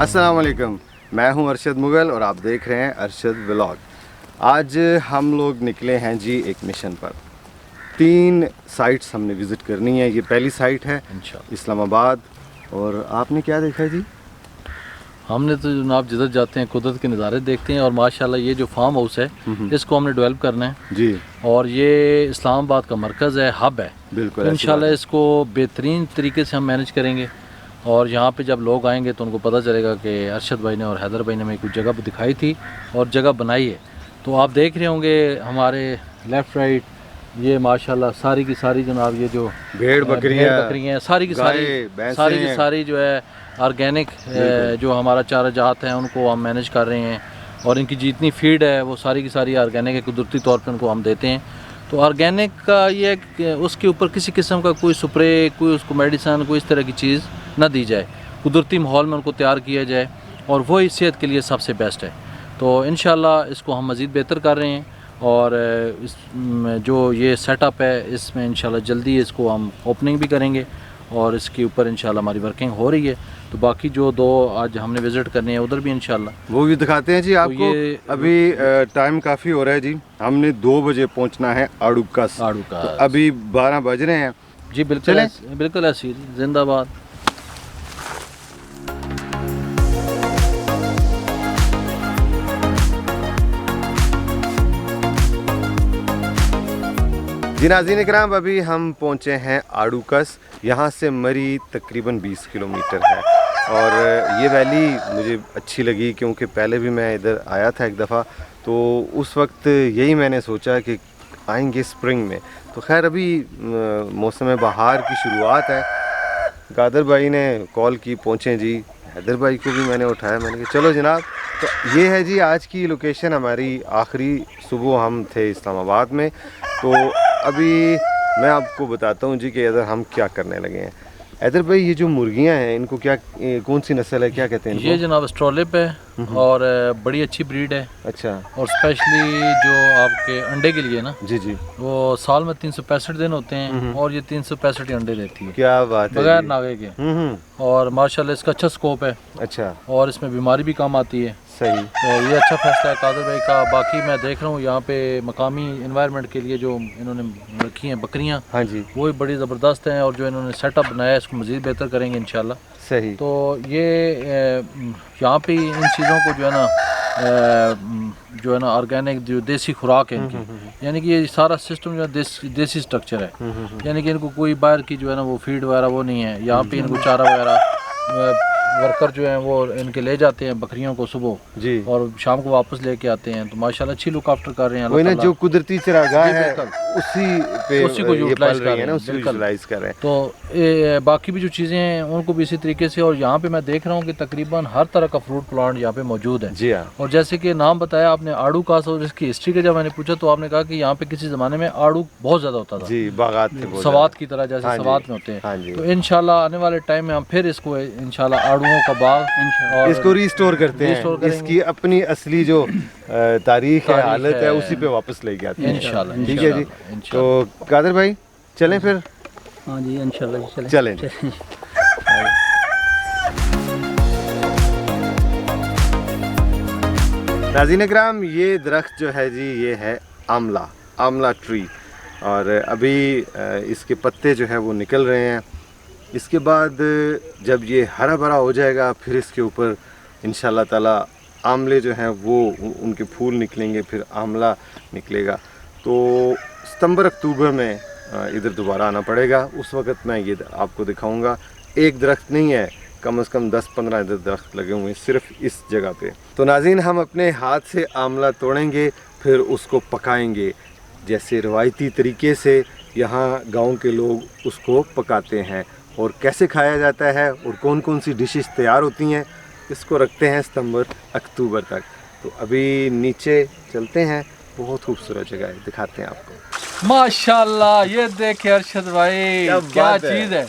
अस्सलाम वालेकुम, मैं हूं अरशद मुगल और आप देख रहे हैं अरशद व्लॉग। आज हम लोग निकले हैं जी एक मिशन पर। 3 साइट्स हमने विज़िट करनी है। ये पहली साइट है इस्लामाबाद। और आपने क्या देखा है जी? हमने तो जनाब जिधर जाते हैं कुदरत के नज़ारे देखते हैं और माशाल्लाह ये जो फार्म हाउस है इसको हमने डेवलप करना है जी। और ये इस्लामाबाद का मरकज़ है, हब है। बिल्कुल, तो इंशाल्लाह इसको बेहतरीन तरीके से हम मैनेज करेंगे और यहाँ पे जब लोग आएंगे तो उनको पता चलेगा कि अरशद भाई ने और हैदर भाई ने हमें कुछ जगह दिखाई थी और जगह बनाई है। तो आप देख रहे होंगे हमारे लेफ़्ट राइट ये माशाल्लाह सारी की सारी जनाब ये जो भेड़ बकरियाँ सारी की सारी जो है ऑर्गेनिक जो हमारा चारा जात है उनको हम मैनेज कर रहे हैं और इनकी जितनी फीड है वो सारी की सारी ऑर्गेनिक है, कुदरती तौर पे उनको हम देते हैं। तो ऑर्गेनिक का ये है कि उसके ऊपर किसी किस्म का कोई स्प्रे, कोई उसको मेडिसन, कोई इस तरह की चीज़ ना दी जाए, कुदरती माहौल में उनको तैयार किया जाए और वही सेहत के लिए सबसे बेस्ट है। तो इंशाल्लाह इसको हम मज़ीद बेहतर कर रहे हैं और इस जो ये सेटअप है इसमें इंशाल्लाह जल्दी इसको हम ओपनिंग भी करेंगे और इसके ऊपर इंशाल्लाह हमारी वर्किंग हो रही है। तो बाकी जो 2 आज हमने विज़िट करने हैं उधर भी इंशाल्लाह वो भी दिखाते हैं जी आपको। तो अभी टाइम काफ़ी हो रहा है जी, हमने 2 बजे पहुंचना है आड़ूकस। तो अभी 12 बज रहे हैं जी। बिल्कुल ऐसी जिंदाबाद। जी नाज़रीन इकराम, अभी हम पहुंचे हैं आड़ूकस। यहाँ से मरी तकरीबन 20 किलोमीटर है और ये वैली मुझे अच्छी लगी क्योंकि पहले भी मैं इधर आया था एक दफ़ा। तो उस वक्त यही मैंने सोचा कि आएंगे स्प्रिंग में। तो खैर अभी मौसम बहार की शुरुआत है। गादर भाई ने कॉल की, पहुँचे जी। हैदर भाई को भी मैंने उठाया, मैंने कहा चलो जनाब। तो ये है जी आज की लोकेशन हमारी। आखिरी सुबह हम थे इस्लामाबाद में। तो अभी मैं आपको बताता हूँ जी कि इधर हम क्या करने लगे हैं। हैदर भाई ये जो मुर्गियाँ हैं इनको क्या, कौन सी नस्ल है, क्या कहते हैं इनको? ये जनाब स्ट्रॉलिप है और बड़ी अच्छी ब्रीड है। अच्छा। और स्पेशली जो आपके अंडे के लिए ना जी वो साल में 365 दिन होते हैं और ये 365 ही अंडे देती है। क्या बात है, बगैर नागे के। और माशाल्लाह इसका अच्छा स्कोप है। अच्छा। और इसमें बीमारी भी कम आती है। सही। तो ये अच्छा फैसला है कादर भाई का। बाकी मैं देख रहा हूँ यहाँ पे मकामी एनवायरनमेंट के लिए जो इन्होंने रखी हैं बकरियाँ, हाँ जी, वो भी बड़ी ज़बरदस्त हैं और जो इन्होंने सेटअप बनाया है इसको मज़ीद बेहतर करेंगे इंशाल्लाह। सही। तो ये यहाँ पे इन चीज़ों को जो है ना ऑर्गेनिक जो देसी खुराक है इनकी, यानी कि ये सारा सिस्टम जो है देसी स्ट्रक्चर है। यानी कि इनको कोई बाहर की जो है ना वो फीड वगैरह वो नहीं है। यहाँ पे इनको चारा वगैरह वर्कर जो हैं वो इनके ले जाते हैं बकरियों को सुबह जी और शाम को वापस लेके आते हैं। तो माशाल्लाह अच्छी लुक आफ्टर कर रहे हैं। वही ना जो कुदरती चरागाह है उसी को यूटिलाइज कर रहे हैं। तो बाकी भी जो चीज़ें हैं उनको भी इसी तरीके से। और यहाँ पे मैं देख रहा हूँ कि तकरीबन हर तरह का फ्रूट प्लांट यहाँ पे मौजूद है जी। और जैसे कि नाम बताया आपने आड़ूकस और इसकी हिस्ट्री का जब मैंने पूछा तो आपने कहा कि यहाँ पे किसी ज़माने में आड़ू बहुत ज़्यादा होता था जी, बागात थे, सवात की तरह जैसे सवात में होते हैं। तो इंशाल्लाह आने वाले टाइम में हम फिर इसको इंशाल्लाह आड़ूओं का बाग और इसको रिस्टोर करते हैं, इसकी अपनी असली जो तारीख है, हालत है, उसी पे वापस लेके आते हैं इंशाल्लाह। ठीक है जी। तो कादर भाई चलें फिर? हाँ जी इंशाल्लाह चलें। नाज़रीन इकराम, ये दरख्त जो है जी ये है आमला ट्री और अभी इसके पत्ते जो है वो निकल रहे हैं। इसके बाद जब ये हरा भरा हो जाएगा फिर इसके ऊपर इंशाल्लाह ताला आमले जो हैं वो उनके फूल निकलेंगे, फिर आमला निकलेगा। तो सितंबर अक्टूबर में इधर दोबारा आना पड़ेगा। उस वक़्त मैं ये आपको दिखाऊंगा। एक दरख्त नहीं है, कम से कम 10-15 इधर दरख्त लगे हुए हैं सिर्फ इस जगह पे। तो नाज़रीन हम अपने हाथ से आमला तोड़ेंगे, फिर उसको पकाएंगे जैसे रवायती तरीके से यहाँ गाँव के लोग उसको पकाते हैं। और कैसे खाया जाता है और कौन कौन सी डिशेस तैयार होती हैं इसको रखते हैं सितंबर अक्टूबर तक। तो अभी नीचे चलते हैं, बहुत खूबसूरत जगह है, दिखाते हैं आपको। माशाल्लाह ये देखिए अरशद भाई क्या चीज़ है।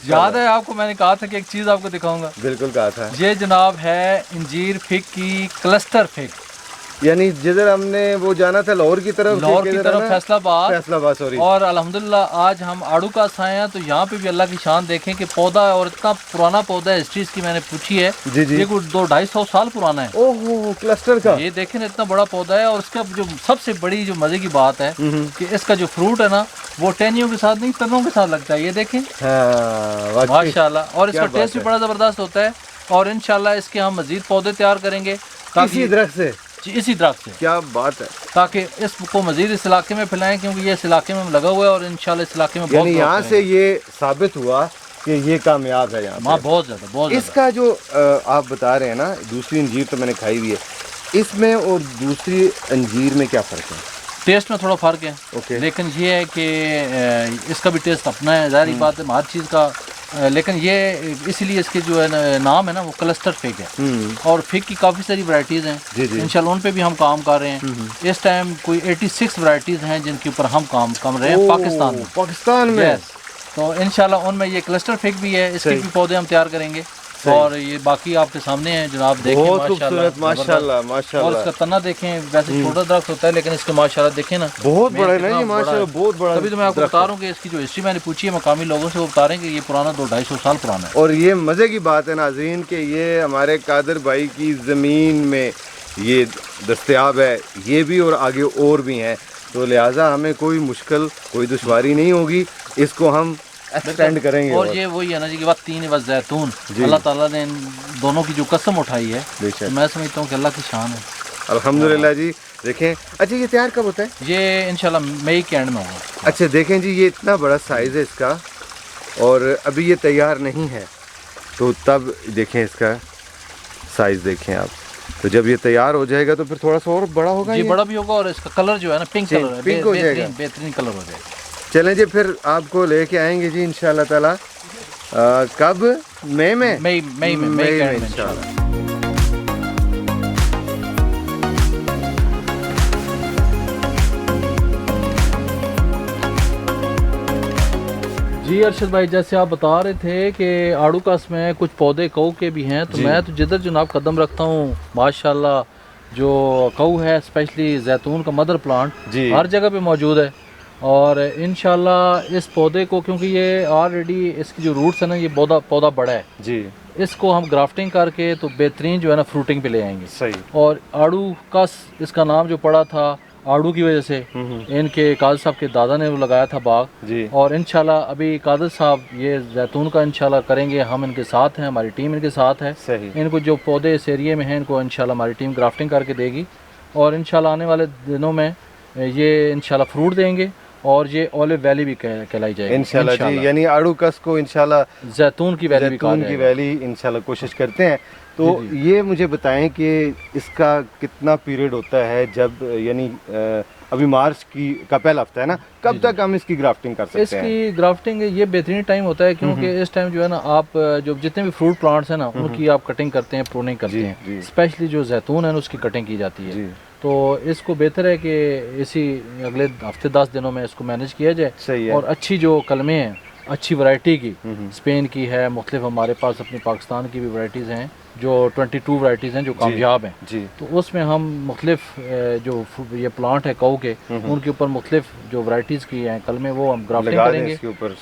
याद है आपको मैंने कहा था कि एक चीज़ आपको दिखाऊंगा? बिल्कुल कहा था। ये जनाब है इंजीर फिग की क्लस्टर फिग। यानी जिधर हमने वो जाना था लाहौर की तरफ, लाहौर की किधर तरफ आना? फैसलाबाद। फैसलाबाद, सॉरी। और अल्हम्दुलिल्लाह आज हम आड़ू का आए हैं, तो यहाँ पे भी अल्लाह की शान देखें कि पौधा, और इतना पुराना पौधा है, हिस्ट्री इसकी मैंने पूछी है। जी जी। ये कुछ 200-250 साल पुराना है। ओहो, क्लस्टर का। ये देखें ना, इतना बड़ा पौधा है। और इसका जो सबसे बड़ी जो मजे की बात है कि इसका जो फ्रूट है ना, वो टहनियों के साथ नहीं, तनों के साथ लगता है। ये देखें, हाँ, वाकई। माशाल्लाह। और इसका क्या बात टेस्ट भी है। बड़ा जबरदस्त होता है। और इंशाल्लाह इसके हम मजीद पौधे तैयार करेंगे ताकि इसी दरख्त से। इसी दरख्त से, क्या बात है। ताकि इसको मजीद इस इलाके में फैलाएं, क्योंकि ये इस इलाके में लगा हुआ है और इंशाल्लाह इस इलाके में बहुत यानी यहाँ से ये साबित हुआ कि ये कामयाब है यहाँ पे। बहुत ज़्यादा, बहुत ज़्यादा। इसका जो आप बता रहे हैं ना, दूसरी अंजीर तो मैंने खाई हुई है, इसमें और दूसरी अंजीर में क्या फ़र्क है? टेस्ट में थोड़ा फ़र्क है। ओके। लेकिन ये है कि इसका भी टेस्ट अपना है, ज़ाहिर बात है हर चीज़ का। लेकिन ये इसीलिए इसके जो है नाम है ना, वो क्लस्टर फिग है। और फिग की काफ़ी सारी वैरायटीज़ हैं। जी जी। इंशाल्लाह उन पे भी हम काम कर रहे हैं। इस टाइम कोई 86 वैरायटीज़ हैं जिनके ऊपर हम काम कर रहे हैं पाकिस्तान में। पाकिस्तान में। Yes। तो इंशाल्लाह उनमें ये क्लस्टर फिग भी है, इसके भी पौधे हम तैयार करेंगे। और ये बाकी आपके सामने हैं जनाब, देखें बहुत खूबसूरत, माशाल्लाह और माशाल्लाह। इसका तना देखें, वैसे छोटा दरख्त होता है लेकिन इसके माशाल्लाह देखें ना, बहुत बड़ा है ना कितना ये, बड़ा माशाल्लाह है। बहुत बड़ा। तभी तो मैं आपको बता रहा हूँ कि इसकी जो हिस्ट्री मैंने पूछी है मकामी लोगों से, वो बता रहे हैं कि ये पुराना 200-250 साल पुराना है। और ये मज़े की बात है नाज़रीन कि ये हमारे कादर भाई की ज़मीन में ये दस्तयाब है, ये भी और आगे और भी हैं। तो लिहाजा हमें कोई मुश्किल, कोई दुश्वारी नहीं होगी, इसको हम एक्सटेंड करेंगे। और ये वही है ना जी कि वक्त तीन वक्त जैतून, अल्लाह ताला ने इन दोनों की जो कसम उठाई है, तो मैं समझता हूँ कि अल्लाह की शान है। अल्हम्दुलिल्लाह जी। देखें, अच्छा ये तैयार कब होता है? ये इंशाल्लाह मई के एंड में होगा। अच्छा देखें जी, ये इतना बड़ा साइज़ है इसका और अभी ये तैयार नहीं है, तो तब देखें इसका साइज़ देखें आप। तो जब ये तैयार हो जाएगा तो फिर थोड़ा सा और बड़ा होगा। जी ये बड़ा भी होगा और इसका कलर जो है ना पिंक कलर है, पिंक हो जाएगा। बेहतरीन कलर हो जाएगा। चलें जी, फिर आपको लेके आएंगे जी इंशाल्लाह ताला। कब? मई में? मई में इंशाल्लाह। जी अरशद भाई, जैसे आप बता रहे थे कि आड़ू कास में कुछ पौधे कऊ के भी हैं, तो मैं तो जिधर जनाब कदम रखता हूँ माशाल्लाह जो कऊ है, स्पेशली जैतून का मदर प्लांट हर जगह पे मौजूद है। और इंशाल्लाह इस पौधे को, क्योंकि ये ऑलरेडी इसकी जो रूट्स है ना, ये पौधा बड़ा है जी, इसको हम ग्राफ्टिंग करके तो बेहतरीन जो है ना फ्रूटिंग पे ले आएंगे। सही। और आड़ू कास इसका नाम जो पड़ा था आड़ू की वजह से, इनके कादर साहब के दादा ने वो लगाया था बाग जी। और इंशाल्लाह अभी कादर साहब ये जैतून का इंशाल्लाह करेंगे, हम इनके साथ हैं, हमारी टीम इनके साथ है। सही। इनको जो पौधे इस एरिए में हैं इनको इंशाल्लाह हमारी टीम ग्राफ्टिंग करके देगी और इंशाल्लाह आने वाले दिनों में ये इंशाल्लाह फ्रूट देंगे और ये ओलिव वैली भी कहलाई जाएगी इंशाल्लाह जी। यानी आड़ू कस को इंशाल्लाह जैतून की वैली भी कहा जैतून की वैली इंशाल्लाह कोशिश करते हैं। तो ये मुझे बताएं कि इसका कितना पीरियड होता है, जब यानी अभी मार्च का पहला हफ्ता है ना, कब तक हम इसकी ग्राफ्टिंग कर सकते हैं? इसकी ग्राफ्टिंग ये बेहतरीन टाइम होता है क्योंकि इस टाइम जो है ना, आप जो जितने भी फ्रूट प्लांट्स हैं ना उनकी आप कटिंग करते हैं, प्रूनिंग करते हैं। स्पेशली जो जैतून है ना उसकी कटिंग की जाती है। तो इसको बेहतर है कि इसी अगले हफ्ते 10 दिनों में इसको मैनेज किया जाए। सही है। और अच्छी जो कलमें हैं, अच्छी वैरायटी की, स्पेन की है, मुख्तलिफ हमारे पास अपनी पाकिस्तान की भी वैरायटीज़ हैं जो 22 वैरायटीज़ हैं जो कामयाब हैं जी। तो उसमें हम मुख्तलिफ जो ये प्लांट है कऊ के, उनके ऊपर मुख्तलिफ जो वैरायटीज़ की हैं कलमें, वो हम ग्राफ्टिंग करेंगे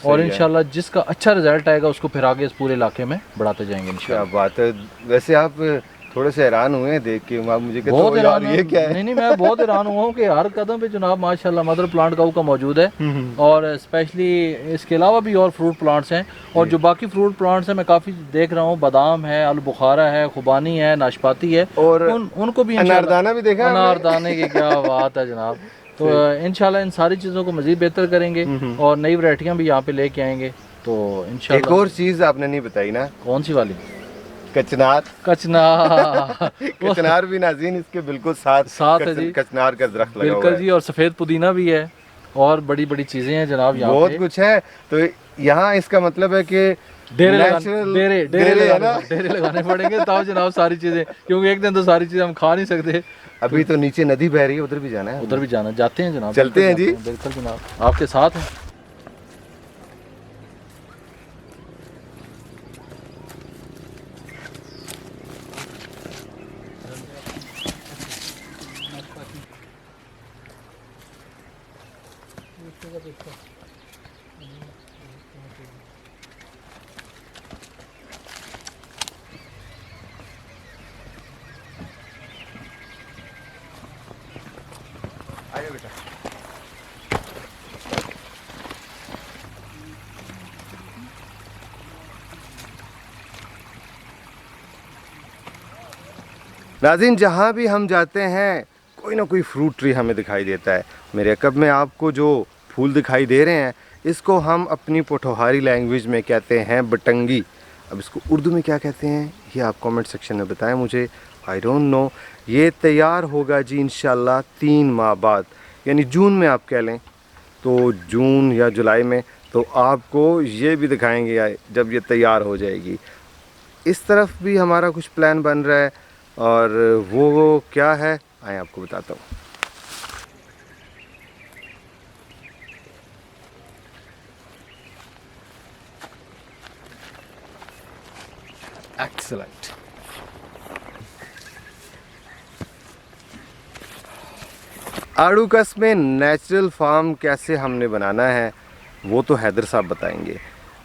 और इंशाल्लाह जिसका अच्छा रिजल्ट आएगा उसको फिर आगे इस पूरे इलाके में बढ़ाते जाएंगे इंशाल्लाह। क्या बात है। वैसे आप थोड़े से हैरान हुए देख के, मुझे कहते बहुत यार ये क्या है? नहीं, मैं बहुत हैरान हुआ हूँ कि हर कदम पे जनाब माशाल्लाह मदर प्लांट काऊ का मौजूद है और स्पेशली इसके अलावा भी और फ्रूट प्लांट्स हैं और जो बाकी फ्रूट प्लांट्स हैं मैं काफ़ी देख रहा हूँ, बादाम है, आलू बुखारा है, खुबानी है, नाशपाती है और उनको भी अनारदाना भी देखा, अनारदाने की क्या बात है जनाब। तो इंशाल्लाह इन सारी चीज़ों को मज़ीद बेहतर करेंगे और नई वैरायटियाँ भी यहाँ पे लेके आएंगे। तो इंशाल्लाह एक और चीज़ आपने नहीं बताई ना। कौन सी वाली? कचनार। कचनार भी नाज़रीन इसके बिल्कुल साथ है जी। कचनार का दरख्त लगा हुआ है बिल्कुल जी। और सफ़ेद पुदीना भी है और बड़ी बड़ी चीज़ें हैं जनाब यहाँ बहुत कुछ है। तो यहाँ इसका मतलब है कि डेरे लगाने पड़ेंगे तब जनाब सारी चीज़ें, क्योंकि एक दिन तो सारी चीज़ें हम खा नहीं सकते। अभी तो नीचे नदी बह रही है, उधर भी जाना है। उधर भी जाना, जाते हैं जनाब, चलते हैं जी। बिल्कुल जनाब, आपके साथ हैं। आइए बेटा। नाज़रीन, जहाँ भी हम जाते हैं कोई ना कोई फ्रूट ट्री हमें दिखाई देता है। मेरे अकब में आपको जो फूल दिखाई दे रहे हैं इसको हम अपनी पोठोहारी लैंग्वेज में कहते हैं बटंगी। अब इसको उर्दू में क्या कहते हैं ये आप कमेंट सेक्शन में बताएं मुझे, आई डोंट नो। ये तैयार होगा जी इंशाल्लाह 3 माह बाद, यानी जून में आप कह लें, तो जून या जुलाई में। तो आपको ये भी दिखाएंगे जब ये तैयार हो जाएगी। इस तरफ भी हमारा कुछ प्लान बन रहा है और वो क्या है आए आपको बताता हूँ। एक्सीलेंट। आड़ूकस में नेचुरल फार्म कैसे हमने बनाना है वो तो हैदर साहब बताएंगे,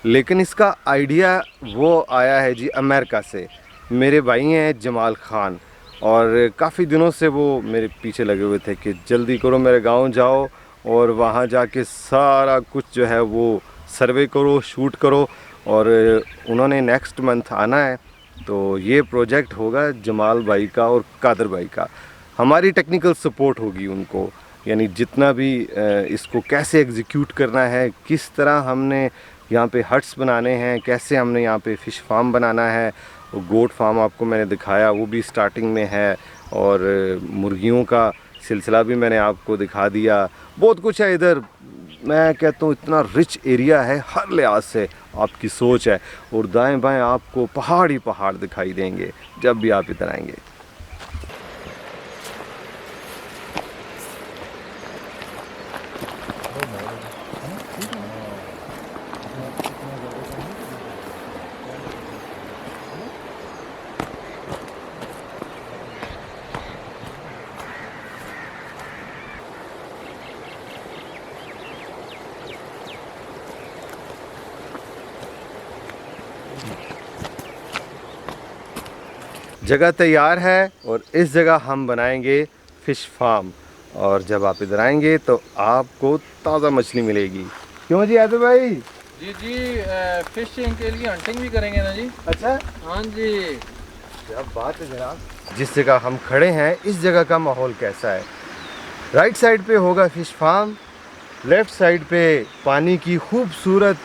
लेकिन इसका आइडिया वो आया है जी अमेरिका से। मेरे भाई हैं जमाल ख़ान और काफ़ी दिनों से वो मेरे पीछे लगे हुए थे कि जल्दी करो मेरे गांव जाओ और वहाँ जाके सारा कुछ जो है वो सर्वे करो, शूट करो। और उन्होंने नेक्स्ट मंथ आना है, तो ये प्रोजेक्ट होगा जमाल भाई का और कादर भाई का। हमारी टेक्निकल सपोर्ट होगी उनको, यानी जितना भी इसको कैसे एग्जीक्यूट करना है, किस तरह हमने यहाँ पे हट्स बनाने हैं, कैसे हमने यहाँ पे फ़िश फार्म बनाना है। और गोट फार्म आपको मैंने दिखाया वो भी स्टार्टिंग में है, और मुर्गियों का सिलसिला भी मैंने आपको दिखा दिया। बहुत कुछ है इधर, मैं कहता हूँ इतना रिच एरिया है हर लिहाज से। आपकी सोच है, और दाएं बाएं आपको पहाड़ ही पहाड़ दिखाई देंगे जब भी आप इधर आएंगे। जगह तैयार है और इस जगह हम बनाएंगे फ़िश फार्म, और जब आप इधर आएंगे तो आपको ताज़ा मछली मिलेगी। क्यों जी आदिल भाई? जी जी, फिशिंग के लिए हंटिंग भी करेंगे ना जी। अच्छा, हाँ जी, क्या बात है जनाब। जिस जगह हम खड़े हैं इस जगह का माहौल कैसा है? राइट साइड पे होगा फ़िश फार्म, लेफ़्ट साइड पे पानी की खूबसूरत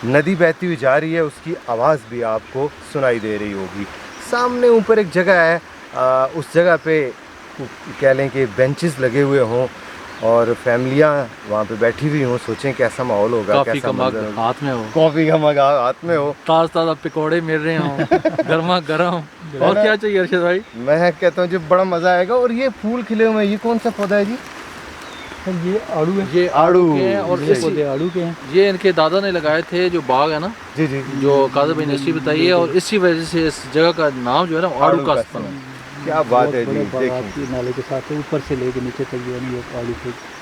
नदी बहती हुई जा रही है, उसकी आवाज़ भी आपको सुनाई दे रही होगी। सामने ऊपर एक जगह है, उस जगह पे कह लें कि बेंचेस लगे हुए हों और फैमिलियां वहाँ पे बैठी हुई हों। सोचें कैसा माहौल होगा, कॉफी कैसा का मग मंजर होगा। हाथ में हो, कॉफ़ी का मग हाथ में हो, ताज़ा ताज़ा पकौड़े मिल रहे हों, गर्मा गर्म, और क्या चाहिए अरशद भाई? मैं कहता हूँ जी बड़ा मज़ा आएगा। और ये फूल खिले हुए हैं, ये कौन सा पौधा है जी? ये आड़ू है। ये आड़ू के हैं, और जी। इसी पौधे आड़ू के हैं। ये इनके दादा ने लगाए थे, जो बाग है ना, जी जी, जो कादर भाई ने हिस्ट्री बताई है, और इसी वजह से इस जगह का नाम जो है ना आड़ू का आड़ूकस। क्या बात है जी। देखिए देखिए नाले के साथ है, ऊपर से लेके नीचे तक जो है ना ये आड़ू के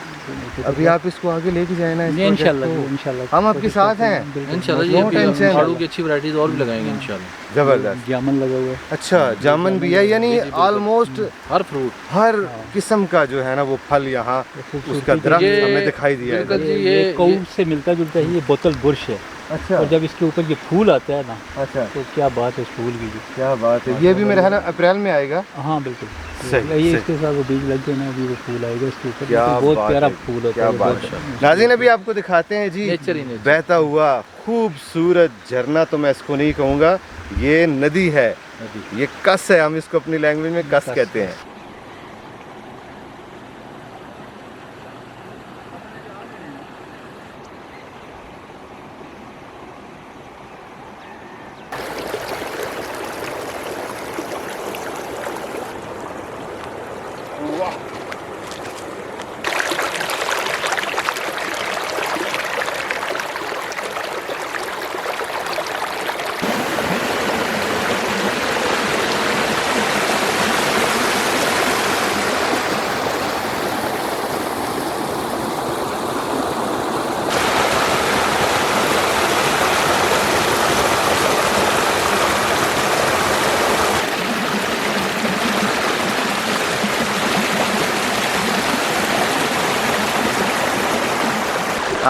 अभी आप इसको आगे लेके जाए ना इस प्रोजेक्ट इंशाल्लाह को। इंशाल्लाह हम आपके साथ हैं। इंशाल्लाह। No ये भी tension। आड़ू की अच्छी वैरायटीज और भी लगाएंगे इंशाल्लाह। ज़बरदस्त। जामन लगा हुआ है। अच्छा, जामुन भी है, यानी ऑलमोस्ट हर फ्रूट हर किस्म का जो है ना वो फल यहाँ उसका दरख्त ये हमें दिखाई दिया है। बिल्कुल जी, ये कऊ से मिलता जुलता है। ये बोतल बुर्श है, अच्छा और जब इसके ऊपर ये फूल आता है ना, अच्छा, तो क्या बात है इस फूल की। क्या बात है। ये भी मेरे ख्याल में अप्रैल में आएगा। हाँ बिल्कुल सही, ये सही। इसके साथ वो बीज लग गए ना, अभी वो फूल आएगा इसके ऊपर। क्या लेकिन बहुत बात प्यारा है, फूल होता क्या है। बात है। नाज़रीन अभी आपको दिखाते हैं जी नेचर ही नेचर। बहता हुआ खूबसूरत झरना, तो मैं इसको नहीं कहूँगा, ये नदी है, ये कस है, हम इसको अपनी लैंग्वेज में कस कहते हैं।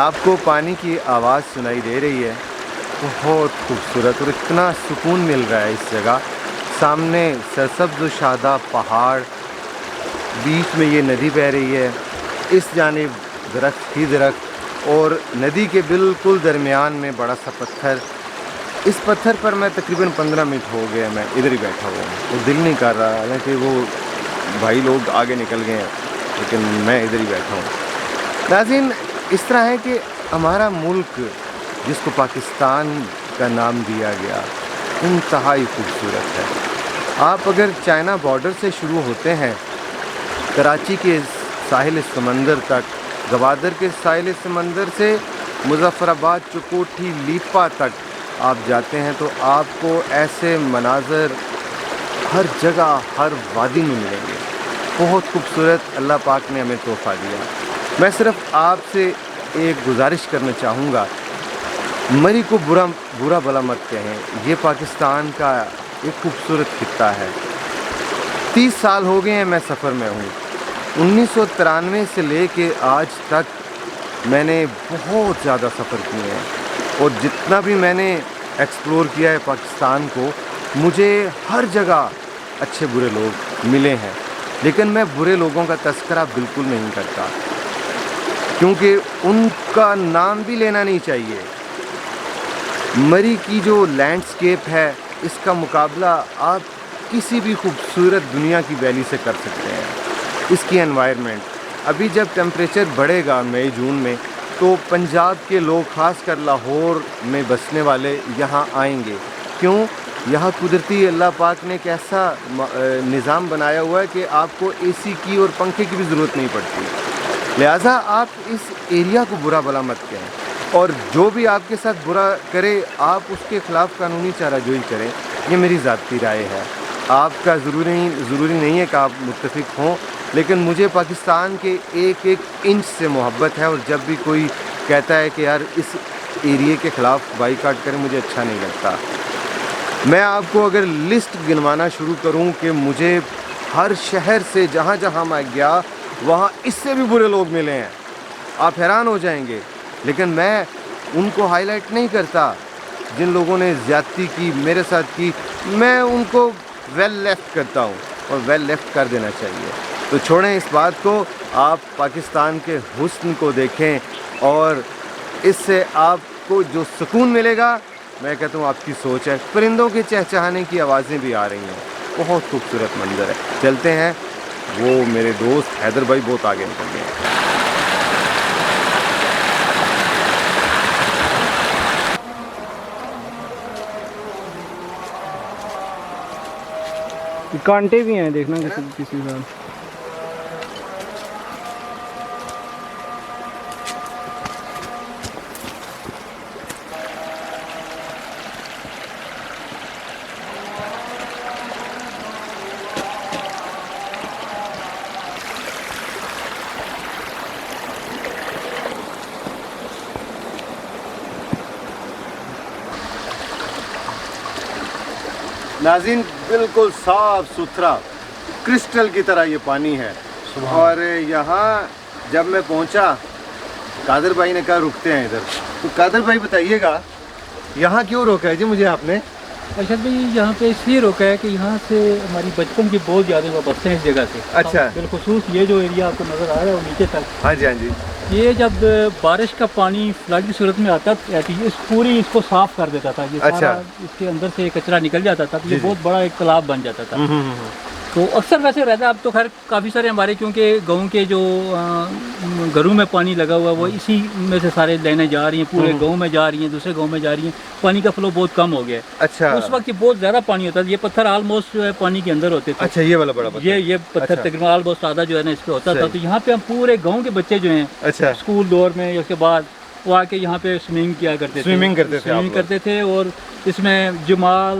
आपको पानी की आवाज़ सुनाई दे रही है, बहुत खूबसूरत और इतना सुकून मिल रहा है इस जगह। सामने सरसब्ज़ शादाब पहाड़, बीच में ये नदी बह रही है, इस जानिब दरख्त ही दरख्त और नदी के बिल्कुल दरमियान में बड़ा सा पत्थर। इस पत्थर पर मैं तकरीबन 15 मिनट हो गया मैं इधर ही बैठा हुआ हूँ, वो दिल नहीं कर रहा, हालांकि वो भाई लोग आगे निकल गए हैं, लेकिन मैं इधर ही बैठा हूँ। नाज़रीन, इस तरह है कि हमारा मुल्क जिसको पाकिस्तान का नाम दिया गया, इंतहाई खूबसूरत है। आप अगर चाइना बॉर्डर से शुरू होते हैं, कराची के साहिल समंदर तक, गवादर के साहिल समंदर से मुजफ्फराबाद, चुकोठी, लीपा तक आप जाते हैं तो आपको ऐसे मनाज़र हर जगह, हर वादी में मिलेंगे। बहुत खूबसूरत अल्लाह पाक ने हमें तोहफ़ा दिया। मैं सिर्फ़ आपसे एक गुजारिश करना चाहूँगा, मरी को बुरा भला मत कहें। ये पाकिस्तान का एक खूबसूरत खित्ता है। 30 साल हो गए हैं मैं सफ़र में हूँ। 1993 से लेके आज तक मैंने बहुत ज़्यादा सफ़र किए हैं और जितना भी मैंने एक्सप्लोर किया है पाकिस्तान को, मुझे हर जगह अच्छे बुरे लोग मिले हैं, लेकिन मैं बुरे लोगों का तस्करा बिल्कुल नहीं करता, क्योंकि उनका नाम भी लेना नहीं चाहिए। मरी की जो लैंडस्केप है, इसका मुकाबला आप किसी भी खूबसूरत दुनिया की वैली से कर सकते हैं। इसकी एनवायरनमेंट, अभी जब टेम्परेचर बढ़ेगा मई जून में, तो पंजाब के लोग, ख़ासकर लाहौर में बसने वाले यहाँ आएंगे। क्यों? यहाँ कुदरती अल्लाह पाक ने एक ऐसा निज़ाम बनाया हुआ है कि आपको एसी की और पंखे की भी ज़रूरत नहीं पड़ती। लिहाजा आप इस एरिया को बुरा भला मत कहें, और जो भी आपके साथ बुरा करे आप उसके ख़िलाफ़ कानूनी चाराजोई करें। ये मेरी ज़ाती राय है। आपका ज़रूरी नहीं है कि आप मुत्तफ़िक हों, लेकिन मुझे पाकिस्तान के एक एक इंच से मोहब्बत है, और जब भी कोई कहता है कि यार इस एरिए के ख़िलाफ़ बाईकाट करें, मुझे अच्छा नहीं लगता। मैं आपको अगर लिस्ट गिनवाना शुरू करूं कि मुझे हर शहर से जहां जहां मैं गया वहां इससे भी बुरे लोग मिले हैं, आप हैरान हो जाएंगे। लेकिन मैं उनको हाईलाइट नहीं करता जिन लोगों ने ज़्यादती की मेरे साथ की, मैं उनको वेल लेफ्ट करता हूं, और वेल लेफ्ट कर देना चाहिए। तो छोड़ें इस बात को, आप पाकिस्तान के हुस्न को देखें, और इससे आपको जो सुकून मिलेगा, मैं कहता हूँ आपकी सोच है। परिंदों के चहचहाने की आवाज़ें भी आ रही हैं, बहुत खूबसूरत मंजर है। चलते हैं, वो मेरे दोस्त हैदर भाई बहुत आगे निकल गए हैं। कांटे भी हैं, देखना किसी का। नाज़रीन, बिल्कुल साफ़ सुथरा क्रिस्टल की तरह ये पानी है। और यहाँ जब मैं पहुँचा, कादर भाई ने कहा रुकते हैं इधर। तो कादर भाई बताइएगा, यहाँ क्यों रोका है जी मुझे आपने? अरशद भाई, यहाँ पे इसलिए रोका है कि यहाँ से हमारी बचपन की बहुत यादें वाबस्ते हैं इस जगह से। अच्छा। बिलखुसूस ये जो एरिया आपको नज़र आ रहा है वो नीचे तक, हाँ जी, हाँ जी। ये जब बारिश का पानी फ्लड की सूरत में आता था, इस पूरी इसको साफ़ कर देता था। ये अच्छा। सारा इसके अंदर से कचरा निकल जाता था, तो ये बहुत बड़ा एक तालाब बन जाता था। तो अक्सर वैसे रहता है, अब तो खैर काफ़ी सारे हमारे, क्योंकि गाँव के जो घरों में पानी लगा हुआ है वो इसी में से सारे लाइनें जा रही हैं, पूरे गाँव में जा रही हैं, दूसरे गाँव में जा रही हैं। पानी का फ्लो बहुत कम हो गया है। अच्छा। उस वक्त ये बहुत ज़्यादा पानी होता था। ये पत्थर ऑलमोस्ट जो है पानी के अंदर होते थे। अच्छा, ये वाला बड़ा पत्थर? ये पत्थर तकरीबन ऑलमोस्ट आधा जो है ना इस पे होता था। तो यहाँ पे हम पूरे गाँव के बच्चे जो हैं, अच्छा, स्कूल दौर में या उसके बाद वो आके यहाँ पे स्विमिंग किया करते थे। स्विमिंग करते थे। और इसमें जमाल,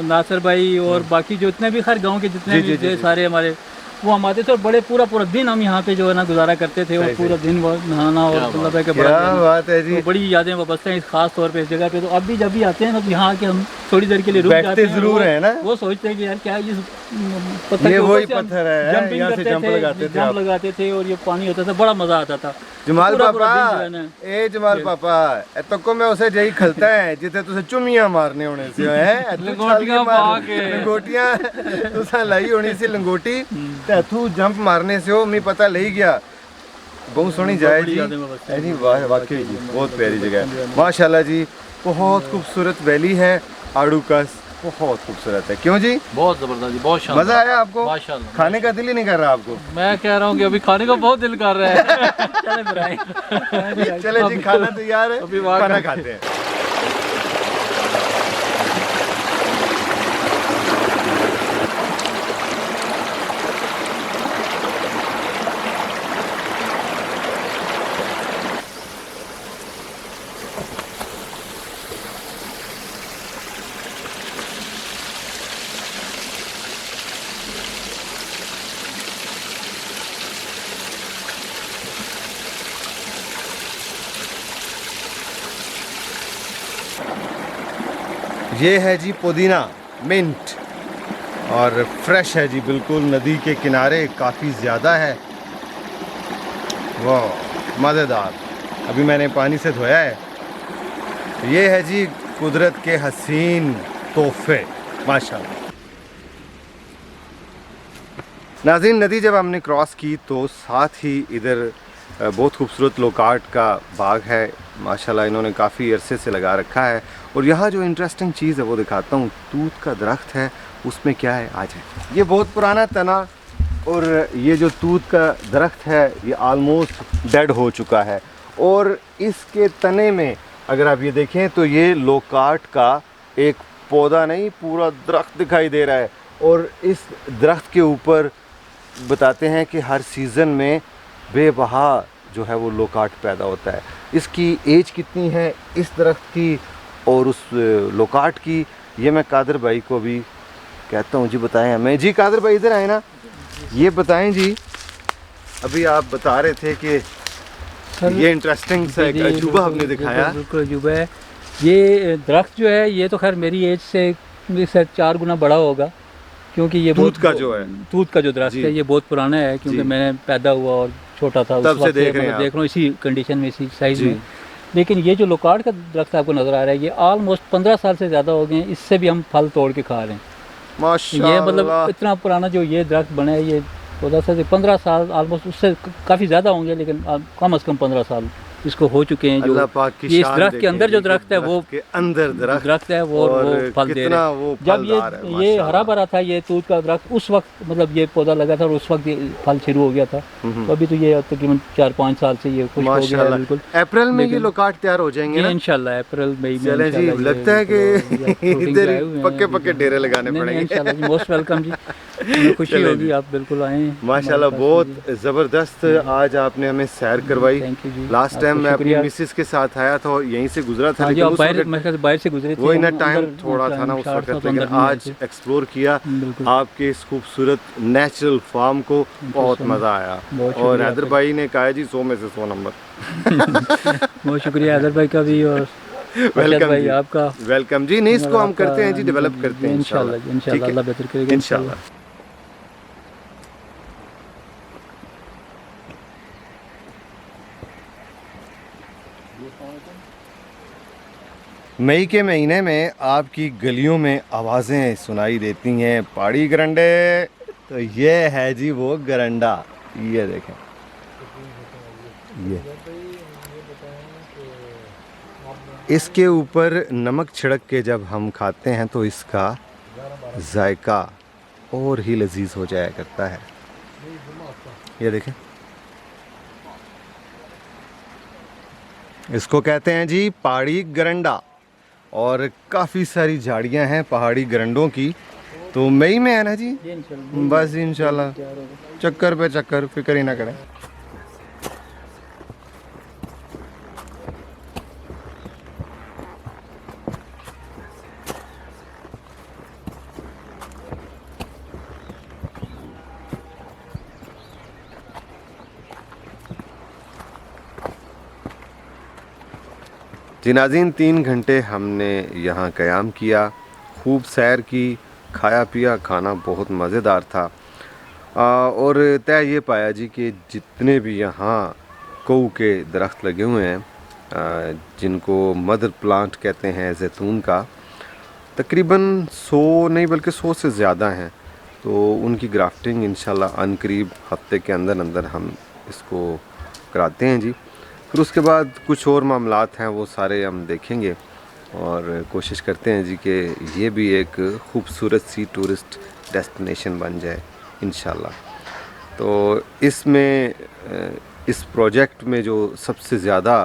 नासिर भाई और बाकी जो इतने भी हर गांव के जितने भी थे सारे हमारे, वो हम आते थे और बड़े पूरा दिन हम यहाँ पे जो है ना गुजारा करते थे। और पूरा दिन नहाना और मतलब है कि क्या बात है जी। तो बड़ी यादें वाबस्ते हैं खास तौर पे इस जगह पे। तो अब भी जब भी आते हैं ना, तो यहाँ आके हम थोड़ी देर के लिए रुक जाते हैं। जरूर है ना। वो सोचते हैं कि यार क्या पत्थर ये के ऊपर वही से हम पत्थर है, जंपिंग यहाँ से करते जंप थे, लगाते थे जंप आप। लगाते थे और ये पानी होता था, बड़ा मजा आता था। जमाल पूरा पूरा दिन जो पापा है ना, ए जमाल पापा ए तो को मैं उसे जही खलता है जिथे तुसे चुमियां मारने होने से है लंगोटियां पा के। लंगोटियां तुसा लाई होनी सी लंगोटी ते तू जंप मारने से हो मैं पता ले गया। बहुत सोहनी जाए जी है जी, वाह वाकई जी बहुत प्यारी जगह है माशाल्लाह जी। बहुत खूबसूरत वैली है आड़ूकस, बहुत खूबसूरत है। क्यों जी, बहुत जबरदस्त जी, बहुत शानदार। मजा आया आपको? माशाल्लाह। खाने का दिल ही नहीं कर रहा आपको? मैं कह रहा हूँ कि अभी खाने का बहुत दिल कर रहा है। चले फिर आए। चले जी, खाना तैयार है, अभी वहाँ खाना का- खाते हैं। ये है जी पुदीना मिंट और फ्रेश है जी बिल्कुल, नदी के किनारे काफ़ी ज़्यादा है। वाह मज़ेदार, अभी मैंने पानी से धोया है। ये है जी कुदरत के हसीन तोहफे माशाल्लाह। नाज़रीन, नदी जब हमने क्रॉस की तो साथ ही इधर बहुत खूबसूरत लोकार्ट का बाग है माशाल्लाह, इन्होंने काफ़ी अरसे से लगा रखा है। और यहाँ जो इंटरेस्टिंग चीज़ है वो दिखाता हूँ, तूत का दरख्त है, उसमें क्या है आज है। ये बहुत पुराना तना और ये जो तूत का दरख्त है ये आलमोस्ट डेड हो चुका है। और इसके तने में अगर आप ये देखें तो ये लोकार्ट का एक पौधा नहीं पूरा दरख्त दिखाई दे रहा है। और इस दरख्त के ऊपर बताते हैं कि हर सीज़न में बेबहा जो है वो लोकार्ट पैदा होता है। इसकी एज कितनी है इस दरख्त की और उस लोकार्ट की, ये मैं कादर भाई को भी कहता हूँ जी बताएं हमें। जी कादर भाई इधर आए ना, ये बताएं जी, अभी आप बता रहे थे कि ये इंटरेस्टिंग सा एक अजूबा आपने दिखाया। बिल्कुल अजूबा है। ये दरख्त जो है ये तो खैर मेरी एज से 4 गुना बड़ा होगा, क्योंकि ये तूत का जो है, तूत का जो दरख्त जी। है ये बहुत पुराना है, क्योंकि जी। मैंने पैदा हुआ और छोटा था उस तब से वक्त देख रहे हैं मतलब देख रहा हूँ इसी कंडीशन में, इसी साइज़ जी। में। लेकिन ये जो लोकार्ट का दरख्त आपको नज़र आ रहा है ये ऑलमोस्ट 15 साल से ज़्यादा हो गए हैं, इससे भी हम फल तोड़ के खा रहे हैं। माशाल्लाह। ये मतलब इतना पुराना जो ये दरख्त बना है, ये 15 साल ऑलमोस्ट, उससे काफ़ी ज़्यादा होंगे, लेकिन कम से कम 15 साल इसको हो चुके हैं। जो अल्लाह पाक की ये इस शान दरख्त के देखें अंदर जो जी, दरख्त है वो के अंदर दरख्त है वो और फल दे कितना रहा है। वो जब फलदार है, ये माशाल्लाह। हरा भरा था ये तूत का दरख्त, उस वक्त मतलब ये पौधा लगा था और उस वक्त ये फल शुरू हो गया था। तो अभी तो ये तकरीबन 4-5 साल से ये खुश हो गया है माशाल्लाह। बिल्कुल। अप्रैल में ये लेकिन- लोकार्ट तैयार हो जाएंगे ये ना? इंशाल्लाह अप्रैल मई में चलें जी, इंशाल्लाह ये लगता है कि fruiting इधर आए हुए हैं पक्के अभी पक्के तो। डेरे लगाने नहीं, नहीं, पड़ेंगे। इंशाल्लाह जी, मोस्ट वेलकम जी। हमें खुशी चलें होगी जी। आप बिल्कुल आए माशाल्लाह हमारे पास बहुत ज़बरदस्त आज आपने हमें सैर करवाई। Thank you ji. Last time आपका मैं अपनी शुक्रिया। मिसेस के साथ आया था और यहीं से गुजरा था, हाँ जी, लेकिन आप उस बाहर वक्त मेरे ख्याल से बाहर से गुजरे थे। वही ना हम टाइम अंदर- थोड़ा था ना उस शार्ट था वक्त, तो लेकिन अंदर नहीं आए आज थे। एक्सप्लोर किया बिल्कुल। आपके इस खूबसूरत नेचुरल फार्म को, बहुत सोना। मज़ा आया। बहुत और शुक्रिया हैदर आपका। भाई ने कहा जी 100 में से 100 नंबर। बहुत शुक्रिया हैदर भाई का भी और अरशद वेलकम भाई जी, आपका। वेलकम जी। नहीं इसको हम आपका- करते हैं जी, डेवलप करते हैं इंशाल्लाह इंशाल्लाह। इंशाल्लाह ठीक है? अल्लाह बेहतर करेगा इंशाल्लाह। मई के महीने में आपकी गलियों में आवाज़ें सुनाई देती हैं पहाड़ी गरंडे, तो ये है जी वो गरंडा, ये देखें ये इसके ऊपर नमक छिड़क के जब हम खाते हैं तो इसका जायका और ही लजीज हो जाया करता है। ये देखें, इसको कहते हैं जी पहाड़ी गरंडा और काफ़ी सारी झाड़ियां हैं पहाड़ी गरंडों की। तो मई में है ना जी, बस इंशाल्लाह चक्कर पे चक्कर, फिक्र ही ना करें। जी नाज़रीन, 3 घंटे हमने यहाँ क़याम किया, खूब सैर की खाया पिया, खाना बहुत मज़ेदार था। और तय ये पाया जी कि जितने भी यहाँ कऊ के दरख्त लगे हुए हैं, जिनको मदर प्लांट कहते हैं जैतून का, तकरीबन 100 नहीं बल्कि 100 से ज़्यादा हैं। तो उनकी ग्राफ्टिंग इंशाल्लाह अनकरीब हफ्ते के अंदर अंदर हम इसको कराते हैं जी। फिर उसके बाद कुछ और मामलात हैं वो सारे हम देखेंगे और कोशिश करते हैं जी कि ये भी एक ख़ूबसूरत सी टूरिस्ट डेस्टिनेशन बन जाए इंशाल्लाह। तो इसमें इस प्रोजेक्ट में जो सबसे ज़्यादा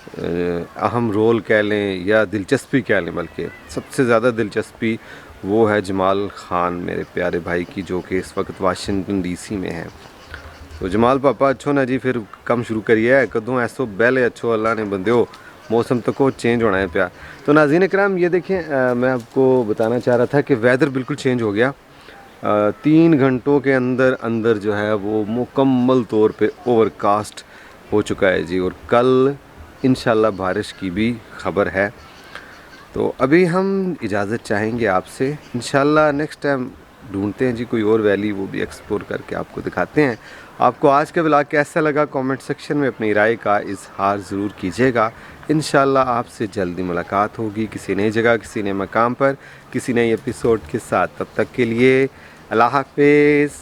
अहम रोल कह लें या दिलचस्पी कह लें, बल्कि सबसे ज़्यादा दिलचस्पी वो है जमाल ख़ान मेरे प्यारे भाई की, जो कि इस वक्त वाशिंगटन डीसी में है। तो जमाल पापा अच्छो ना जी, फिर कम शुरू करिए, कदों ऐसो बेले अच्छो अल्लाह ने बंदे हो, मौसम तो को चेंज होना है प्या। तो नाज़रीन इकराम ये देखें, मैं आपको बताना चाह रहा था कि वेदर बिल्कुल चेंज हो गया। 3 घंटों के अंदर अंदर जो है वो मुकम्मल तौर पे ओवरकास्ट हो चुका है जी, और कल इंशाल्लाह बारिश की भी ख़बर है। तो अभी हम इजाज़त चाहेंगे आपसे, इंशाल्लाह नेक्स्ट टाइम ढूंढते हैं जी कोई और वैली, वो भी एक्सप्लोर करके आपको दिखाते हैं। आपको आज का व्लॉग कैसा लगा कमेंट सेक्शन में अपनी राय का इजहार ज़रूर कीजिएगा। इंशाल्लाह आपसे जल्दी मुलाकात होगी किसी नई जगह, किसी नए मकाम पर, किसी नई एपिसोड के साथ। तब तक के लिए अल्लाह हाफ़िज़।